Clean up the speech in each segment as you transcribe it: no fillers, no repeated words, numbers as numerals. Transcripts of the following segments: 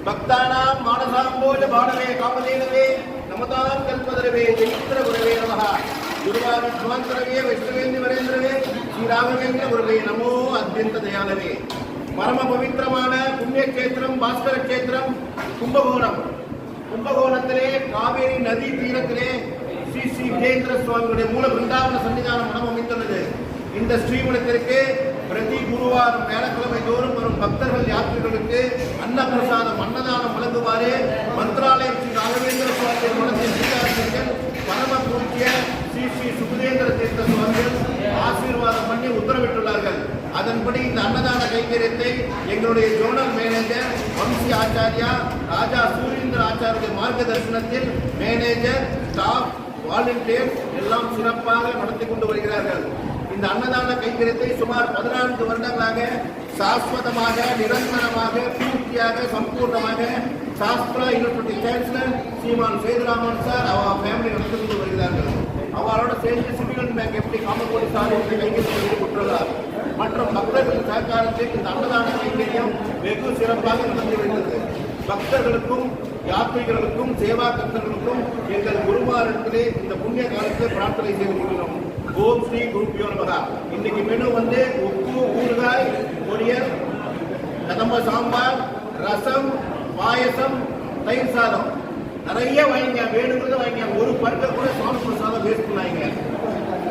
பக்தானாம் மானசாம்போஜ பாடவே காமதேனவே நமதாம் கல்பதரவே ஜெயித்திர குரவே நமः குருவாத்மாந்தரவே வைஷ்ணவேந்தி வரேந்திரவே ஸ்ரீராகவேந்திர குருவே நமோ அத்யந்த தயாலவே. பரம பவித்திரமான புண்ணிய கஷேத்திரம் பாஸ்கர கஷேத்திரம் கும்பகோணம். கும்பகோணத்திலே காவேரி நதி தீரத்திலே ஸ்ரீ ஸ்ரீ விஜயேந்திர சுவாமியுடைய மூல பிருந்தாவன சன்னிதான மடம் அமைந்துள்ளது. இந்த ஸ்ரீமடத்திற்கு பிரதி குருவாரம் வேளக்கிழமை தோறும் வரும் பக்தர்கள் யாத்திரிகளுக்கு அன்னப்பிரசாதம் அன்னதானம் வழங்குமாறு மந்திராலயம் ஸ்ரீ ராகவேந்திர சுவாமி மடத்தின் ஸ்ரீகாசிரியர் பரம பூஜ்ய ஸ்ரீ ஸ்ரீ சுபதேந்திர தீர்த்த சுவாமிகள் ஆசீர்வாதம் பண்ணி உத்தரவிட்டுள்ளார்கள். அதன்படி இந்த அன்னதான கைங்கரியத்தை எங்களுடைய ஜோனல் மேனேஜர் வம்சி ஆச்சாரியா ராஜா சூரியேந்திர ஆச்சாரிய மார்க்க தரிசனத்தில் மேனேஜர் ஸ்டாஃப் வாலண்டியர் எல்லாம் சிறப்பாக நடத்தி கொண்டு வருகிறார்கள். இந்த அன்னதான கைங்கரியத்தை சுமார் 14 வருடங்களாக சாஸ்வதமாக நிரந்தரமாக பூர்த்தியாக சம்பூர்ணமாக சாஸ்திரா யூனிவர்சிட்டி சான்சலர் ஸ்ரீமான் சேதுராமன் சார் அவர் ஃபேமிலி நடத்தி கொண்டு வருகிறார்கள். அவரோட சேர்ந்து சிவிகன் பேங்க் எப்படி காமகோடி சார் என்ற கைங்கரியத்தில் ஈடுபட்டுள்ளார். மற்றும் பக்தர்களின் சககாரத்தில் இந்த அன்னதான கைங்கரியம் வெகு சிறப்பாக நடந்து வருகிறது. பக்தர்களுக்கும் யாத்திரிகளுக்கும் சேவா கர்த்தர்களுக்கும் எங்கள் குருமாரிடத்திலே இந்த புண்ணிய காலத்தில் பிரார்த்தனை செய்து கொள்கிறோம். ஓம் ஸ்ரீ குருப்பியோ நமஹ. இன்னைக்கு மெனு வந்து உப்பு ஊறுகாய் பொரியல் கதம்ப சாம்பார் ரசம் பாயசம் தயிர் சாதம் நிறைய வாங்கிங்க. வேணுங்கிறத வாங்கிங்க. ஒரு பர்கர் கூட சுவாமி பிரசாதம் வேஸ்ட் பண்ணாங்க.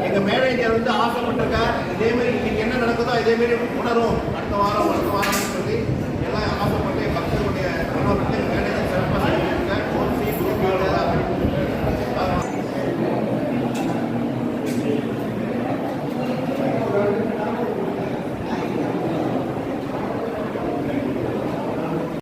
எங்க மேனேஜர் வந்து ஆசைப்பட்டிருக்கார் இதே மாதிரி இன்னைக்கு என்ன நடக்குதோ இதே மாதிரி உணரும் அடுத்த வாரம் சொல்லி எல்லாம் ஆசைப்பட்டு